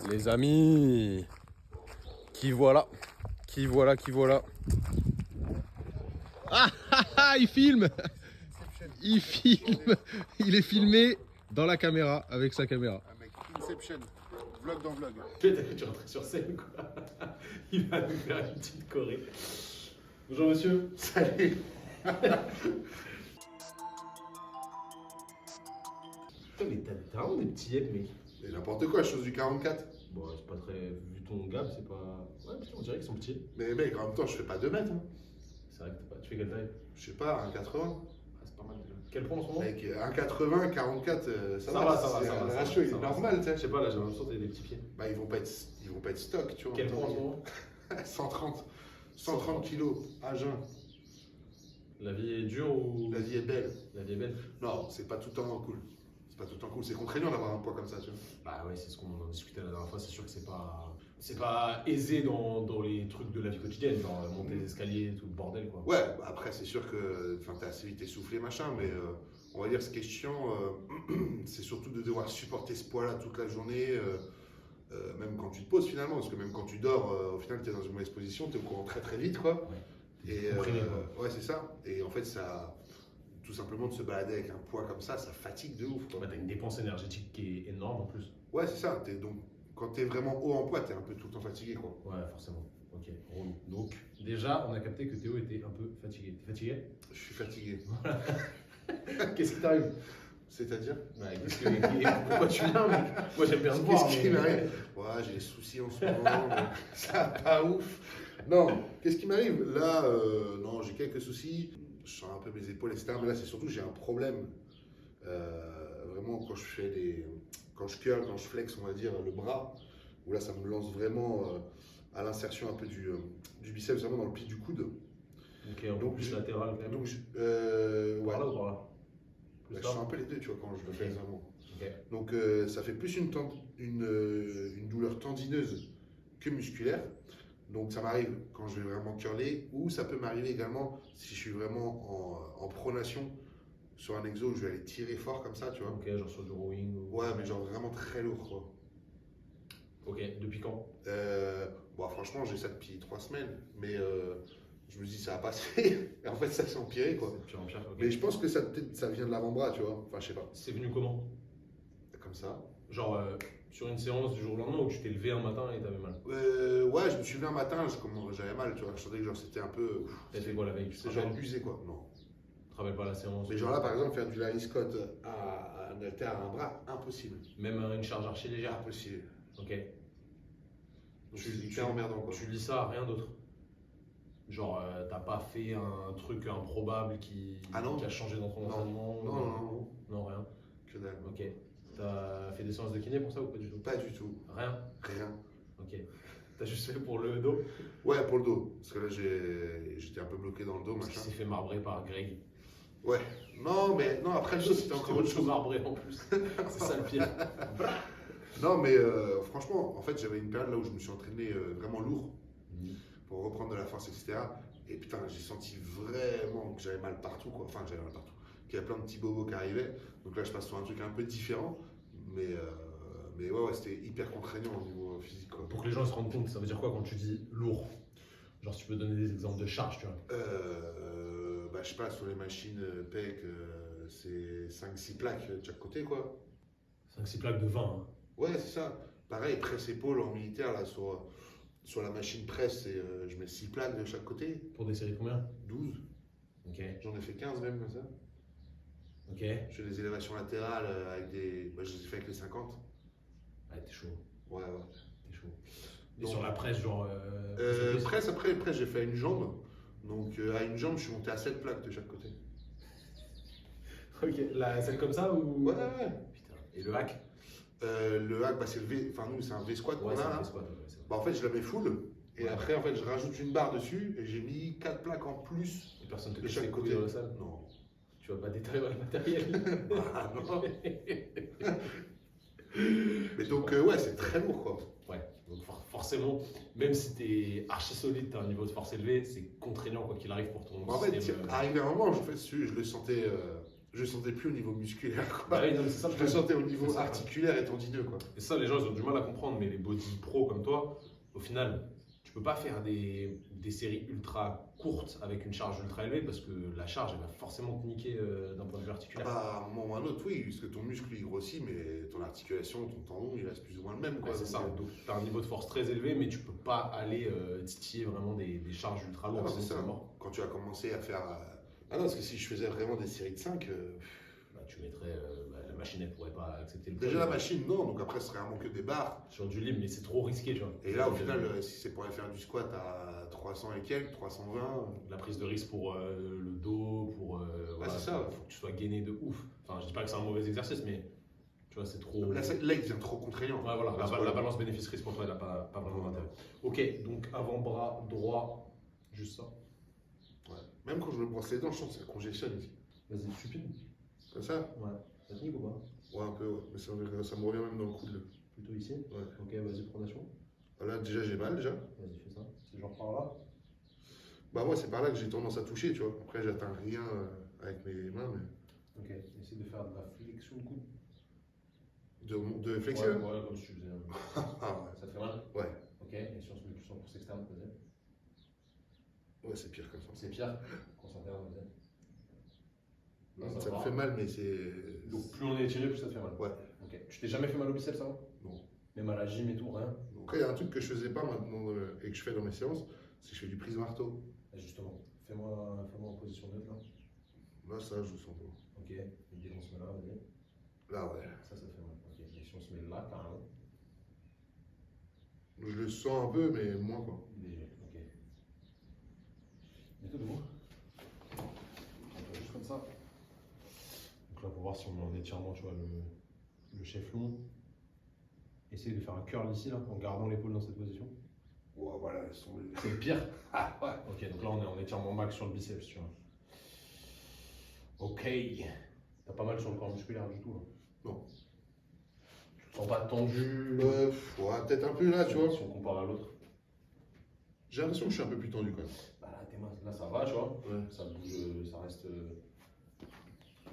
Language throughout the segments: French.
Les amis, qui voilà, qui voilà, qui voilà. Ah ah ah, il filme. Il filme. Il est filmé dans la caméra, avec sa caméra. Un mec, Inception, vlog dans vlog. Tu rentres sur scène, quoi. Il va nous faire une petite choré. Bonjour monsieur. Salut. Putain, mais t'as vraiment des petits yeux, mec. Et n'importe quoi, chose du 44. Bon, c'est pas très. Vu ton gap, c'est pas. Ouais, putain, on dirait qu'ils sont petits. Mais mec, en même temps, je fais pas 2 mètres. Hein. C'est vrai que t'as pas. Tu fais quelle taille? Je sais pas, 1,80. Ah, c'est pas mal déjà. Quel point en ce moment? Mec, 1,80, 44, ça Ça va, ça va, c'est- ça va, Le ça ratio va, il ça est va. normal, tu Je sais. sais pas, là, j'ai l'impression que t'as des petits pieds. Bah, ils vont pas être stock, tu vois. Quel point en ce moment? 130 kilos à jeun. La vie est dure ou. La vie est belle. La vie est belle? Non, c'est pas tout le temps cool. C'est pas tout le temps cool. C'est contraignant d'avoir un poids comme ça, tu vois. Bah ouais, c'est ce qu'on en discutait la dernière fois. C'est sûr que c'est pas aisé dans les trucs de la vie quotidienne, genre monter les escaliers, tout le bordel, quoi. Ouais, bah après, c'est sûr que t'es assez vite essoufflé, machin, mais on va dire ce qui est chiant, c'est surtout de devoir supporter ce poids-là toute la journée, même quand tu te poses finalement, parce que même quand tu dors, au final, t'es dans une mauvaise position, t'es au courant très très vite, quoi. Ouais. Et Comprimé, quoi. ouais, c'est ça. Et en fait, ça, tout simplement de se balader avec un poids comme ça fatigue de ouf, quoi. Bah, t'as une dépense énergétique qui est énorme en plus. Ouais, c'est ça. Donc, quand t'es vraiment haut en poids, t'es un peu tout le temps fatigué, quoi. Ouais, forcément. Ok, relou. Donc, déjà, on a capté que Théo était un peu fatigué. T'es fatigué? Je suis fatigué. Qu'est-ce qui t'arrive? C'est-à-dire? Ouais, pourquoi tu viens, mec? Moi, j'aime bien te voir. Qu'est-ce qui m'arrive? Ouais, j'ai des soucis en ce moment, mais ça pas ouf. Non, qu'est-ce qui m'arrive? Là, non, j'ai quelques soucis. Je sens un peu mes épaules, etc. Mais là, c'est surtout j'ai un problème. Vraiment, quand je curl, quand je flex, on va dire, le bras, où là, ça me lance vraiment à l'insertion un peu du biceps, vraiment dans le pli du coude. Ok, en Donc, plus latéral quand même. Donc, Par ouais. là ou par là? Plus Bah, je tard. fais un peu les deux, tu vois, quand je le fais vraiment. Ok. Donc ça fait plus une douleur tendineuse que musculaire. Donc ça m'arrive quand je vais vraiment curler, ou ça peut m'arriver également si je suis vraiment en pronation sur un exo où je vais aller tirer fort comme ça, tu vois. Ok, genre sur du rowing ou... Ouais, mais genre vraiment très lourd, quoi. Ok, depuis quand? Bon, franchement, j'ai ça depuis 3 semaines, mais je me dis ça va passer. Et en fait, ça s'est empiré, quoi. C'est de pire en pire. Ok. Mais je pense que ça, peut-être, ça vient de l'avant-bras, tu vois. Enfin, je sais pas. C'est venu comment? Comme ça. Genre sur une séance du jour au lendemain où tu t'es levé un matin et t'avais mal? Ouais, je me suis levé un matin, j'avais mal, tu vois. Je sentais que genre, c'était un peu. T'as fait quoi la veille? Tu te C'est genre rappelles? usé, quoi. Non. Tu te rappelles pas la séance? Mais genre là, par exemple, faire du Larry Scott à un haltère à un bras, impossible. Même une charge archi légère? Impossible. Ok. Donc c'est hyper emmerdant, quoi. Tu lis ça à rien d'autre? Genre, t'as pas fait un truc improbable Ah non. qui a changé dans ton Non. entraînement? Non, non, non, Non, rien. que dalle. Ok. T'as fait des séances de kiné pour ça ou pas du tout? Pas du tout. Rien? Rien. Ok. T'as juste fait pour le dos? Ouais, pour le dos. Parce que là, j'étais un peu bloqué dans le dos, Parce qu'il machin. s'est fait marbrer par Greg. Ouais. Non, mais non, après le dos, c'était encore autre chose. Marbré en plus. C'est ça le pire. Non, mais franchement, en fait, j'avais une période là où je me suis entraîné vraiment lourd pour reprendre de la force, etc. Et putain, j'ai senti vraiment que j'avais mal partout, quoi. Enfin, j'avais mal partout. Qu'il y avait plein de petits bobos qui arrivaient. Donc là, je passe sur un truc un peu différent. Mais ouais, c'était hyper contraignant au niveau physique, quoi. Pour que les gens se rendent compte, ça veut dire quoi quand tu dis lourd? Genre, si tu peux donner des exemples de charges, tu vois. Bah, je sais pas, sur les machines PEC, c'est 5-6 plaques de chaque côté, quoi. 5-6 plaques de 20. Hein. Ouais, c'est ça. Pareil, presse-épaule en militaire, là, sur la machine presse, je mets 6 plaques de chaque côté. Pour des séries de combien? 12. Ok. J'en ai fait 15 même, comme ça. Ok. Je fais des élévations latérales avec des. Bah, je les ai fait avec les 50. Ouais, t'es chaud. Ouais, ouais. T'es chaud. Et Donc, sur la presse, genre. presse, après, j'ai fait à une jambe. Donc, à une jambe, je suis monté à 7 plaques de chaque côté. Ok. Celle comme ça ou. Ouais, ouais. Putain. Et le hack? Le hack, bah, c'est le V. Enfin, nous, c'est un V-squat qu'on Ouais, a c'est un là. fait squat. Ouais, c'est vrai. Bah, en fait, je la mets full. Et Ouais. après, en fait, je rajoute une barre dessus. Et j'ai mis 4 plaques en plus Et personne te de casse chaque les couilles côté. dans la salle? Non. Tu vas pas déterrer le matériel? Ah, non. Mais donc, ouais, c'est très lourd, quoi. Ouais, donc forcément, même si t'es archi solide, t'as un niveau de force élevé, c'est contraignant quoi qu'il arrive pour ton En fait, système. arrivé à un moment, je le sentais Je sentais plus au niveau musculaire, quoi. Bah oui, non, mais c'est ça le Je le problème. sentais au niveau C'est ça. articulaire et tendineux, quoi. Et ça, les gens, ils ont du mal à comprendre, mais les body pro comme toi, au final, tu peux pas faire des séries ultra courtes avec une charge ultra élevée parce que la charge, elle va forcément te niquer d'un point de vue Ah articulaire. bah, à un moment ou à un autre, oui, parce que ton muscle il grossit, mais ton articulation, ton tendon, il reste plus ou moins le même, quoi. Ouais, c'est ça. Donc, Donc, tu as un niveau de force très élevé, mais tu peux pas aller titiller vraiment des charges ultra ah lourdes. non, c'est sinon ça. mort. Quand tu as commencé à faire. Ah non, parce que si je faisais vraiment des séries de 5, Bah, tu mettrais. La machine, elle pourrait pas accepter le déjà poids. la machine, non, donc après, ce serait vraiment que des barres. Sur du libre, mais c'est trop risqué, tu vois. Et là, au final, si c'est pour aller faire du squat à 300 et quelques, 320, La prise de risque pour le dos, pour. Voilà, c'est ça. faut que tu sois gainé de ouf. Enfin, je dis pas que c'est un mauvais exercice, mais tu vois, c'est trop. là, là, il devient trop contraignant. Ouais, voilà, Parce la que- balance bénéfice-risque pour toi, elle n'a pas vraiment d'intérêt. Ok, donc avant-bras droit, juste ça. Ouais. Même quand je me brosse les dents, je sens que ça congestionne ici. Vas-y, stupide. Comme ça? Ouais. Ça te nique ou pas? Ouais, un peu, ouais. Mais ça me revient même dans le coude, là. Plutôt ici. Ouais. Ok, vas-y, pronation. Là, déjà, j'ai mal, déjà. Vas-y, fais ça. C'est genre par là. Bah, moi, c'est par là que j'ai tendance à toucher, tu vois. Après, j'atteins rien avec mes mains, mais. Ok, essaie de faire de la flexion de coude. De flexion? Ouais, comme si tu faisais. Ah, Ça te fait mal? ouais. Ok, et si on se met plus en course externe, vas-y. Ouais, c'est pire comme ça. C'est pire. Course interne, vas-y. Non, Ça me va. fait mal, mais c'est. Donc plus on est étiré, plus ça te fait mal. Ouais. Ok. Tu t'es jamais fait mal au biceps avant? Non. Même à la gym et tout, rien? Donc, il y a un truc que je faisais pas maintenant et que je fais dans mes séances, c'est que je fais du prise marteau. Et justement, fais-moi en position neutre là. Là, ça, je le sens pas. Ok, et dès qu'on se met là, vas-y. Là, ouais. Ça te fait mal. Ok, et si on se met là, carrément. Je le sens un peu, mais moins, quoi. Léger, ok. Mets-toi debout. On fait juste comme ça. Donc là, pour voir si on met en étirement, tu vois, le chef long. Essaye de faire un curl ici, là, en gardant l'épaule dans cette position. Ouais, voilà, elles sont. C'est le pire. Ah, ouais. Ok, donc là, on est en étirement max sur le biceps, tu vois. Ok. T'as pas mal sur le corps musculaire du tout, là. Non. Tu te sens pas tendu? Ouais, peut-être un peu là, tu vois. Si on compare à l'autre. J'ai l'impression que je suis un peu plus tendu quand même. Bah là, tes mains, là, ça va, tu vois. Ouais. Ça bouge, ça reste.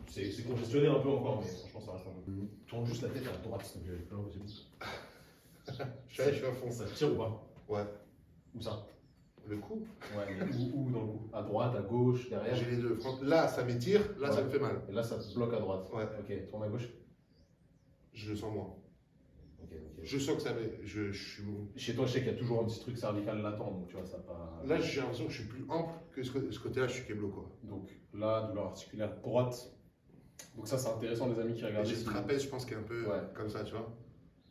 C'est congestionné un peu encore, mais franchement, ça reste un peu. Tourne juste la tête à droite, s'il te plaît, le plus loin possible. Je suis à fond. Ça tire ou pas? Ouais. Où ça? Le coup. Ouais, mais où dans le cou? À droite, à gauche, derrière? J'ai les deux. Là, ça m'étire, là, ça Ouais. me fait mal. Et là, ça te bloque à droite. Ouais. Ok, tourne à gauche. Je le sens moins. Ok, ok. Je sens que ça m'est. Je suis. Chez toi, je sais qu'il y a toujours un petit truc cervical latent, donc tu vois, ça pas. Là, j'ai l'impression que je suis plus ample que ce côté-là, je suis keblo, quoi. Donc là, douleur articulaire droite. Donc ça, c'est intéressant, les amis qui Et regardent. j'ai le Si, trapèze, je pense, qui est un peu Ouais. comme ça, tu vois.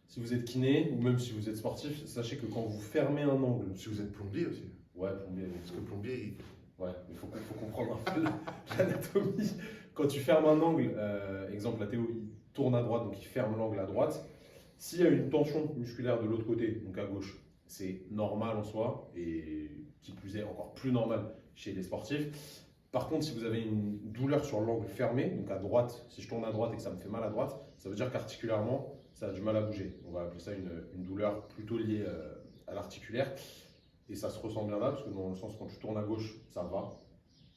si vous êtes kiné, ou même si vous êtes sportif, sachez que quand vous fermez un angle. Si vous êtes plombier aussi. Ouais, plombier. Parce que plombier, Ouais, il faut comprendre un peu l'anatomie. Quand tu fermes un angle, exemple, la Théo, il tourne à droite, donc il ferme l'angle à droite. S'il y a une tension musculaire de l'autre côté, donc à gauche, c'est normal en soi, et qui plus est encore plus normal chez les sportifs. Par contre, si vous avez une douleur sur l'angle fermé, donc à droite, si je tourne à droite et que ça me fait mal à droite, ça veut dire qu'articulairement, ça a du mal à bouger. On va appeler ça une douleur plutôt liée à l'articulaire. Et ça se ressent bien là, parce que dans le sens, quand tu tournes à gauche, ça va.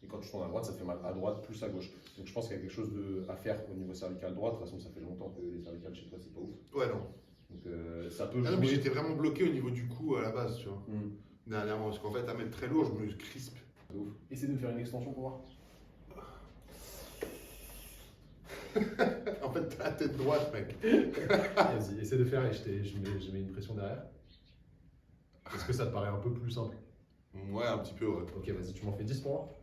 Et quand tu tournes à droite, ça te fait mal à droite plus à gauche. Donc je pense qu'il y a quelque chose à faire au niveau cervical droit. De toute façon, ça fait longtemps que les cervicales chez toi, c'est pas ouf. ouais, non. Donc ça peut Ah non, mais jouer. j'étais vraiment bloqué au niveau du cou à la base, tu vois. Hmm. Dernièrement, parce qu'en fait, à mettre très lourd, je me crispe. De ouf. Essaye de me faire une extension pour voir. En fait, t'as la tête droite, mec. Vas-y, essaie de faire et je mets une pression derrière. Est-ce que ça te paraît un peu plus simple? Ouais, un petit peu, ouais. Ok, vas-y, tu m'en fais 10 pour moi.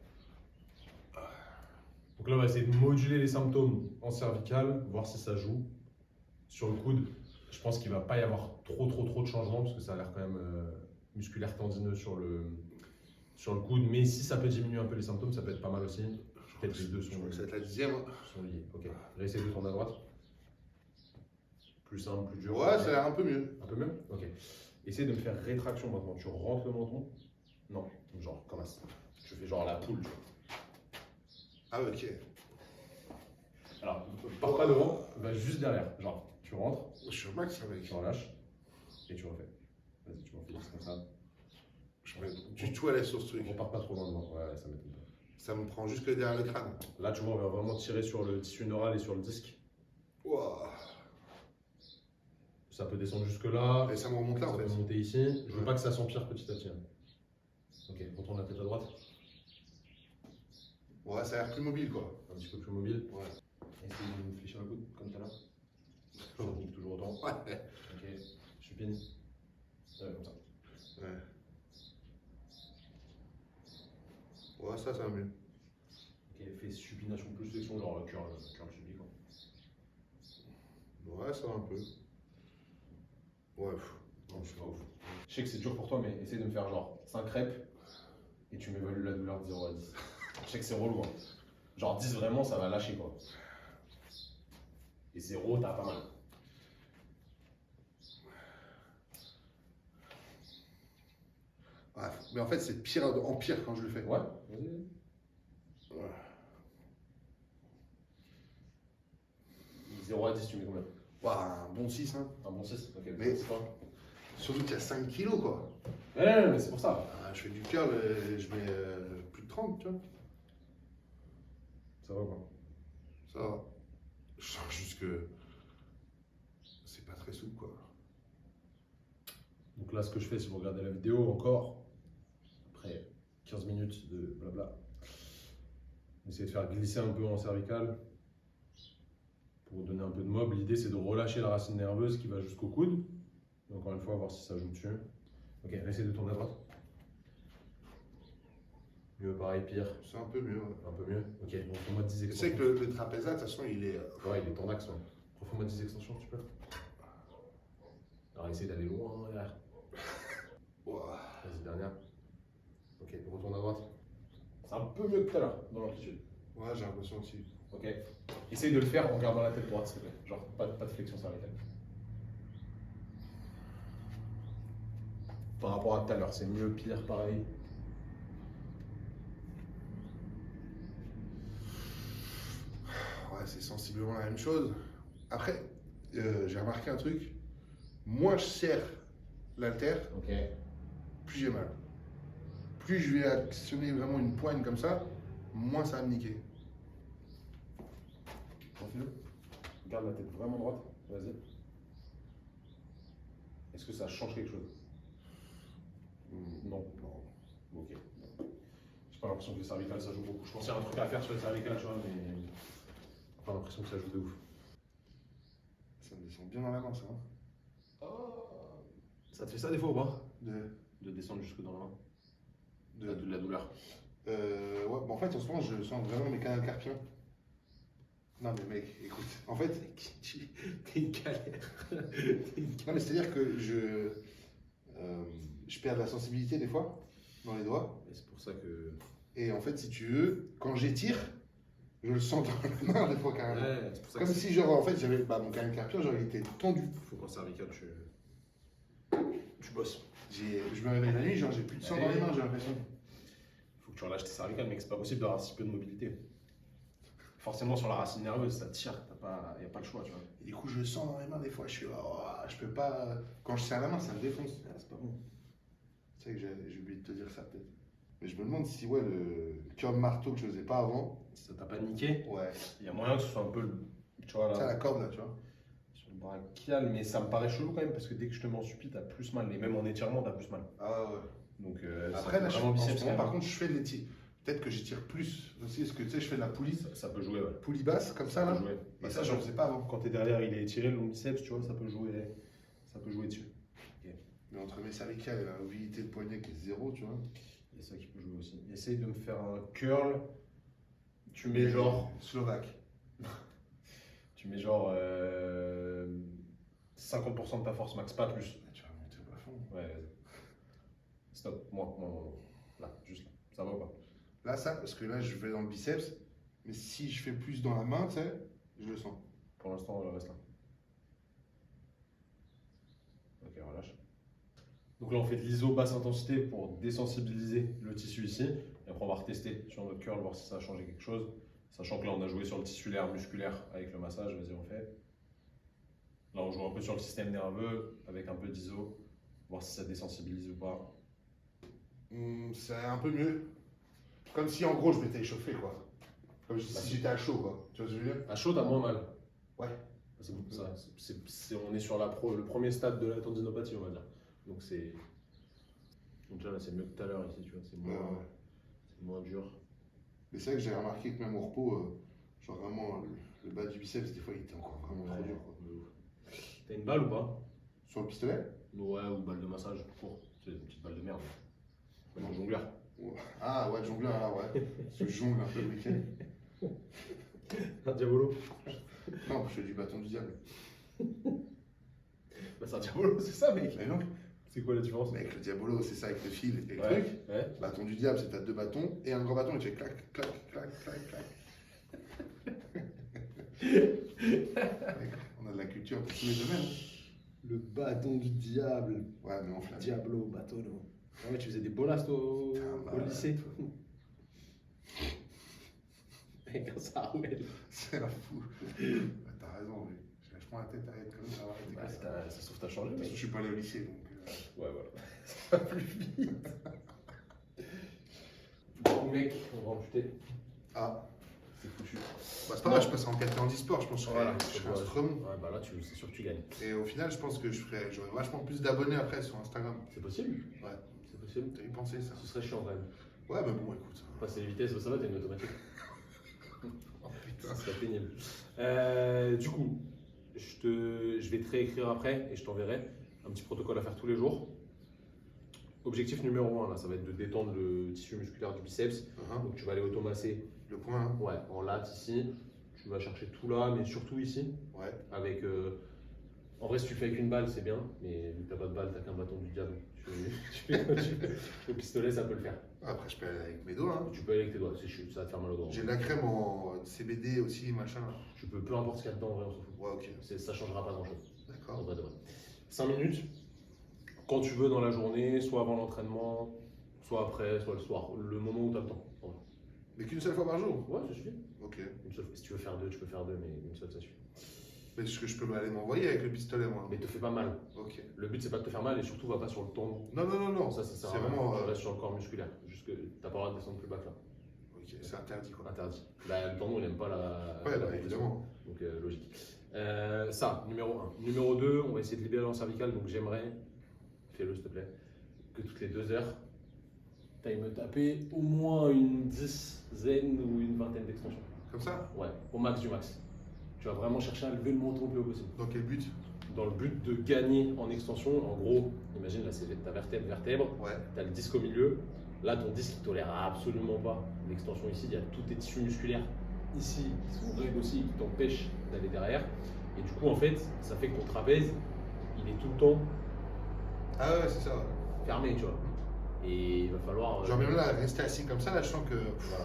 Donc là, on va essayer de moduler les symptômes en cervical, voir si ça joue. Sur le coude, je pense qu'il ne va pas y avoir trop de changements parce que ça a l'air quand même musculaire tendineux sur le coude. Mais si ça peut diminuer un peu les symptômes, ça peut être pas mal aussi. Peut-être les deux Je sont, crois que ça va être la 10e. sont liés. Ok, réessaye de tourner à droite. Plus simple, plus dur. Ouais, ça a l'air un peu mieux. Un peu mieux? Ok. Essaye de me faire rétraction maintenant. Tu rentres le menton. Non, genre comme ça. Je fais genre la poule. Tu vois. Ah, ok. Alors, pars pas devant, va juste derrière. Genre, tu rentres, Je suis au max, là, mec. tu relâches et tu refais. Vas-y, tu m'en fais juste comme ça. Je mets du tout à l'aise sur ce truc. On repart pas trop loin devant. Ouais, ça m'étonne pas. Ça me prend jusque derrière le crâne. Là, tu vois, on va vraiment tirer sur le tissu neural et sur le disque. Ouah. Ça peut descendre jusque là. Et ça me remonte là, Ça en peut fait. monter ici. Je veux Ouais. pas que ça s'empire petit à petit. Hein. Ok, retourne la tête à droite. Ouais, ça a l'air plus mobile, quoi. Un petit peu plus mobile. Ouais. Essaye de me fléchir le coude, comme tout à l'heure. Ça nique toujours autant. Ouais. Ok, supine. Ouais, comme ça. Ouais. Ouais, ça va mieux. Ok, fais supination plus flexion, genre curl subi quoi. Ouais, ça va un peu. Ouais. Non, je suis pas ouf. Je sais que c'est dur pour toi, mais essaye de me faire genre 5 reps et tu m'évalues la douleur de 0 à 10. Je sais que c'est relou. Hein. Genre 10 vraiment, ça va lâcher quoi. Et 0, t'as pas mal. Ouais, mais en fait, c'est pire en pire quand je le fais. Ouais, vas-y. Ouais. 0 à 10, tu mets combien? Ouah, un bon 6, hein. Un bon 6. Ok, Mais- c'est pas. Surtout qu'il y a 5 kilos, quoi. Ouais, mais c'est pour ça. Ah, je fais du curl et je mets plus de 30, tu vois. Ça va quoi. Ça va. Je sens juste que c'est pas très souple, quoi. Donc là, ce que je fais, si vous regardez la vidéo encore, après 15 minutes de blabla, essayez de faire glisser un peu en cervical pour donner un peu de mob. L'idée, c'est de relâcher la racine nerveuse qui va jusqu'au coude. Et encore une fois, voir si ça joue dessus. Ok, essaye de tourner à droite. Mieux, pareil, pire. C'est un peu mieux, ouais. Un peu mieux. Ok, donc fais-moi 10 Je sais extensions. que le trapèze là, de toute façon, il est. Ouais, il est en axe. Fais-moi 10 extensions, tu peux. Alors, essaye d'aller loin derrière. Ouah. Vas-y, dernière. Ok, retourne à droite. C'est un peu mieux que tout à l'heure dans l'amplitude. Ouais, j'ai l'impression aussi. Ok. Essaye de le faire en gardant la tête droite, s'il te plaît. Genre, pas de flexion cervicale. Par rapport à tout à l'heure, c'est mieux, pire, pareil. Ouais, c'est sensiblement la même chose. Après, j'ai remarqué un truc. Moins je serre l'haltère, Ok. plus j'ai mal. Plus je vais actionner vraiment une poigne comme ça, moins ça va me niquer. Continue. Garde la tête vraiment droite. Vas-y. Est-ce que ça change quelque chose? Non. Non. Ok. J'ai pas l'impression que le cervical ça joue beaucoup. Je pense qu'il y a un truc à faire sur le cervical, tu vois, mais. J'ai pas l'impression que ça joue de ouf. Ça me descend bien dans la main, ça. Hein. Ça te fait ça des fois ou pas? De, De descendre jusque dans la main? de, De la douleur. ouais, bah, en fait, en ce moment, je sens vraiment mes canaux carpiens. Non, mais mec, écoute, en fait, T'es une galère. non, mais c'est-à-dire que je perds de la sensibilité des fois dans les doigts. Et c'est pour ça que. Et en fait, si tu veux, quand j'étire, je le sens dans la main des fois carrément. Ouais, c'est pour ça Comme que si, genre, en fait, j'avais mon canal carpien, genre, il était tendu. faut qu'en cervical tu bosses. Je me réveille la nuit, genre, j'ai plus de sang dans les mains, j'ai l'impression. Faut que tu relâches tes cervicales, mec, c'est pas possible d'avoir si peu de mobilité. Forcément, sur la racine nerveuse, ça tire, y a pas le choix, tu vois. Et du coup, je le sens dans les mains des fois, je suis, oh, je peux pas. Quand je serre la main, ça me défonce. C'est pas bon. C'est vrai que j'ai oublié de te dire ça, peut-être. Mais je me demande si, ouais, le curl marteau que je faisais pas avant, Ça t'a pas niqué? ouais, Il y a moyen que ce soit un peu, tu vois, ça, là, la corde là, tu vois. sur le brachial, mais ça me paraît chelou quand même, parce que dès que je te mets en suppi, t'as plus mal, et même en étirement, t'as plus mal. Ah ouais. Donc, Après, là, c'est en vraiment biceps, ce moment, quand par même. contre, je fais de l'étire. Peut-être que j'étire plus aussi, parce que tu sais, je fais de la poulie, Ça peut jouer, ouais. poulie basse, comme ça, Ça là. peut jouer. Et ça, j'en faisais pas avant. Quand t'es derrière, il est étiré, le long biceps, tu vois, ça peut jouer dessus. Mais entre mes cervicales et la mobilité de poignet qui est zéro, tu vois. Il y a ça qui peut jouer aussi. Essaye de me faire un curl. Tu mets genre. Slovaque. Tu mets genre 50% de ta force max, pas plus. Tu vas monter au plafond. Ouais, vas-y. Stop, moi. Là, juste là. Ça va ou pas? Là, ça, parce que là, je vais dans le biceps. Mais si je fais plus dans la main, tu sais, je le sens. Pour l'instant, on reste là. Ok, relâche. Donc là, on fait de l'iso basse intensité pour désensibiliser le tissu ici. Et après, on va retester sur notre curl, voir si ça a changé quelque chose. Sachant que là, on a joué sur le tissulaire, musculaire avec le massage. Vas-y, on fait. Là, on joue un peu sur le système nerveux avec un peu d'iso. Voir si ça désensibilise ou pas. C'est un peu mieux. Comme si en gros je m'étais échauffé quoi. Comme si j'étais à chaud quoi. Tu vois ce que je veux dire? À chaud, t'as moins mal. Ouais. On est sur le premier stade de la tendinopathie, on va dire. Donc c'est. Donc là, c'est mieux que tout à l'heure ici, tu vois. C'est moins dur. Mais c'est vrai que j'ai remarqué que même au repos, genre vraiment le bas du biceps, des fois il était encore vraiment trop dur quoi. T'as une balle ou pas? Sur le pistolet? Ouais, ou balle de massage, court. C'est une petite balle de merde. Un jongleur. Ah ouais, jongleur là, ouais. Je jongle un peu le week-end. Un diabolo. Non, je fais du bâton du diable. Bah, c'est un diabolo, c'est ça, mec. Mais non, C'est quoi la différence? mec, le diabolo, c'est ça avec le fil et le Ouais. truc. Ouais. Bâton du diable, c'est t'as 2 bâtons et un grand bâton et tu fais clac, clac, clac, clac, clac. Mec, on a de la culture pour tous les domaines. Le bâton du diable. Ouais, mais on flamme. Diablo, bâtonneau. Ah ouais, tu faisais des bolasses au lycée. Mec, ça roule. C'est un fou. T'as raison, mais je prends la tête à être comme ça. Ça se trouve, t'as changé, Parce mec. que je suis pas allé au lycée donc. Ouais, voilà. Ça va plus vite. Bon, mec, on va amputer. Ah, C'est foutu. bah c'est pas grave, je passe en 4 ans d'e-sport, je pense que je serais un strum. Ouais, bah là, c'est sûr que tu gagnes. Et au final, je pense que j'aurais vachement plus d'abonnés après sur Instagram. C'est possible? Ouais. C'est possible. T'as eu pensé ça? Ce serait chiant quand même. Ouais, mais bon, écoute. Passer les vitesses, ça va, t'as une automatique. Oh putain. Ça serait pénible. Du coup, je vais te réécrire après et je t'enverrai un petit protocole à faire tous les jours. Objectif numéro 1, là, ça va être de détendre le tissu musculaire du biceps. Donc tu vas aller automasser, Le point, hein. ouais, en latte ici. Tu vas chercher tout là, mais surtout ici. Ouais. Avec, en vrai, si tu fais avec une balle, c'est bien, mais vu que t'as pas de balle, t'as qu'un bâton du diable. Le pistolet, ça peut le faire. Après, je peux aller avec mes doigts. Hein. Tu peux aller avec tes doigts, c'est chiant, ça va te faire mal au doigt. J'ai de la crème en CBD aussi, machin. Tu peux, peu importe ce qu'il y a dedans, en vrai, on s'en fout. Ouais, ok. Ça changera pas grand chose. En D'accord. vrai de vrai. 5 minutes, quand tu veux dans la journée, soit avant l'entraînement, soit après, soit le soir, le moment où tu as le temps. En vrai. Mais qu'une seule fois par jour? Ouais, ça suffit. Ok. Une seule, si tu veux faire deux, tu peux faire deux, mais une seule, ça suffit. Mais est-ce que je peux aller m'envoyer avec le pistolet, moi? Mais te fais pas mal. Ok. Le but, c'est pas de te faire mal et surtout, va pas sur le tendon. Non, non, non, non. Ça sert c'est à rien. vraiment. Tu restes sur le corps musculaire. Juste que t'as pas le droit de descendre plus bas que là. Ok, c'est interdit quoi. Interdit. Bah, le tendon, il aime pas la. Ouais, la bah, pression. évidemment. Donc, logique. Ça, numéro 1. Numéro 2, on va essayer de libérer l'anse cervicale. Donc, j'aimerais, fais-le s'il te plaît, que toutes les 2 heures, tu ailles me taper au moins une dizaine ou une vingtaine d'extensions. Comme ça? Ouais, au max du max. Tu vas vraiment chercher à lever le menton le plus haut possible. Dans quel but? Dans le but de gagner en extension, en gros, imagine là c'est ta vertèbre, Ouais. tu as le disque au milieu. Là, ton disque ne tolère absolument pas l'extension ici. Il y a tous tes tissus musculaires ici qui sont raides aussi, qui t'empêchent d'aller derrière. Et du coup, en fait, ça fait que ton trapèze, il est tout le temps Ah ouais, c'est ça. Ouais. fermé, tu vois. Et il va falloir. Genre même là, rester assis comme ça, là, je sens que. Voilà.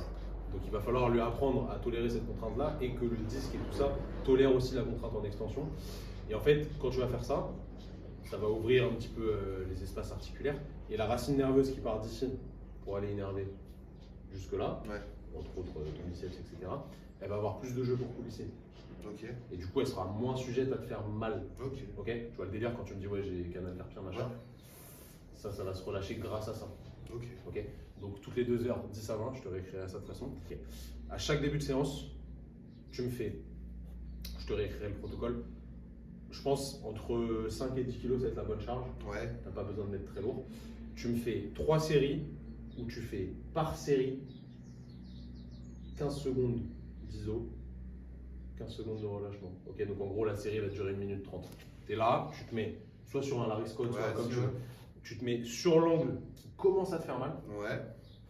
Donc il va falloir lui apprendre à tolérer cette contrainte-là et que le disque et tout ça tolère aussi la contrainte en extension. Et en fait, quand tu vas faire ça, ça va ouvrir un petit peu les espaces articulaires et la racine nerveuse qui part d'ici pour aller innerver jusque-là, Ouais. entre autres ton biceps, etc., elle va avoir plus de jeu pour coulisser. Ok. Et du coup, elle sera moins sujette à te faire mal. Ok. Ok. Tu vois le délire quand tu me dis ouais j'ai canal carpien machin. Ouais. Ça va se relâcher grâce à ça. Ok. Ok. Donc toutes les 2 heures, 10 à 20, je te réécrirai ça de toute façon. Ok. À chaque début de séance, tu me fais, je te réécrirai le protocole. Je pense entre 5 et 10 kg, ça va être la bonne charge. Ouais. Tu n'as pas besoin de mettre très lourd. Tu me fais 3 séries où tu fais par série 15 secondes d'iso, 15 secondes de relâchement. Ok, donc en gros, la série va durer 1 minute 30. Tu es là, tu te mets soit sur un Larry Scott, soit Ouais, comme si, tu ouais. veux. Tu te mets sur l'angle qui commence à te faire mal. Ouais.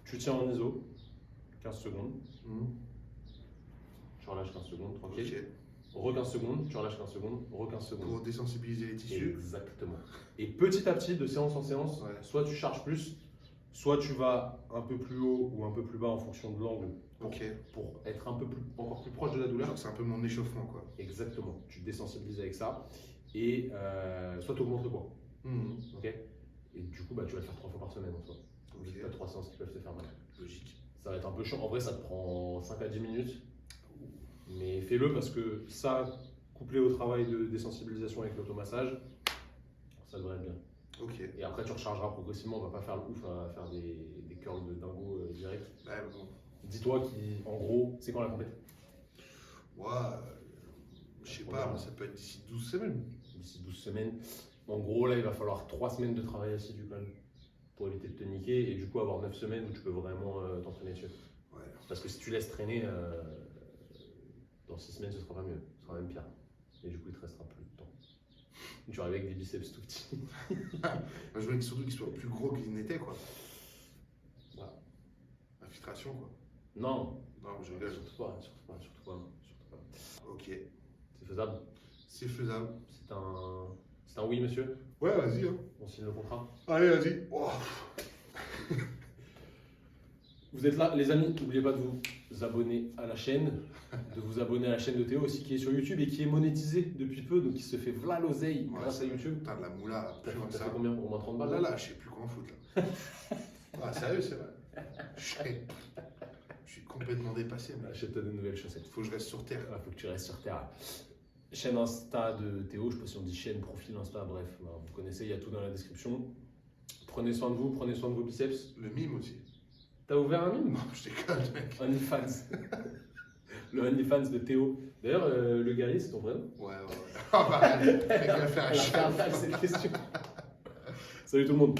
Tu tiens en iso, 15 secondes. Mhm. Tu relâches 15 secondes, tranquille. Ok. Re 15 secondes, tu relâches 15 secondes, re 15 secondes. Pour désensibiliser les tissus. Exactement. Et petit à petit, de séance en séance, Ouais. soit tu charges plus, soit tu vas un peu plus haut ou un peu plus bas en fonction de l'angle Ok. pour être encore plus proche de la douleur. Genre c'est un peu mon échauffement quoi. Exactement. Tu te désensibilises avec ça. Et soit tu augmentes le poids. Mhm. Ok. Et du coup, bah, tu vas le faire 3 fois par semaine en soi. Donc, Ok. tu as 3 séances qui peuvent te faire mal. Logique. Ça va être un peu chiant. En vrai, ça te prend 5 à 10 minutes. Mais fais-le parce que ça, couplé au travail de désensibilisation avec l'automassage, ça devrait être bien. Ok. Et après, tu rechargeras progressivement. On va pas faire le ouf à faire des curls de dingo direct. Ouais, bon. Dis-toi en gros, c'est quand la compète? Moi, je sais pas, mais ça peut être d'ici 12 semaines. D'ici 12 semaines. En gros, là, il va falloir 3 semaines de travail assidu quand même pour éviter de te niquer et du coup avoir 9 semaines où tu peux vraiment t'entraîner dessus. Ouais. Parce que si tu laisses traîner, dans 6 semaines, ce sera pas mieux, ce sera même pire. Et du coup, il te restera plus de temps. Tu arrives avec des biceps tout petits. Moi, je voulais surtout qu'il soit plus gros qu'il n'était, quoi. Voilà. Infiltration, quoi. Non, Non, je rigole. surtout pas, surtout pas, surtout pas, surtout pas. Ok, C'est faisable. c'est faisable. C'est un oui, monsieur. Ouais, vas-y. Hein. On signe le contrat. Allez, vas-y. Oh. Vous êtes là, les amis. N'oubliez pas de vous abonner à la chaîne, de vous abonner à la chaîne de Théo aussi qui est sur YouTube et qui est monétisée depuis peu, donc qui se fait v'là l'oseille Ouais, grâce à YouTube. Putain, de la moula, T'as plus loin que fait ça. combien? Au moins 30 balles Là, là, je sais plus quoi en foutre, là. Ah, sérieux, c'est vrai. Je suis complètement dépassé, mec. Achète-toi de nouvelles chaussettes. Faut que je reste sur terre. Il faut que tu restes sur terre. Chaîne Insta de Théo, je sais pas si on dit chaîne, profil Insta, bref, vous connaissez, il y a tout dans la description. Prenez soin de vous, prenez soin de vos biceps. Le mime aussi. T'as ouvert un mime? Non, je déconne, mec. OnlyFans. Le OnlyFans de Théo. D'ailleurs, le guerrier, c'est ton vrai nom? Ouais, ouais, ouais. Ah, bah, mec, il a fait un Elle a fait un chef. mal, cette question. Salut tout le monde.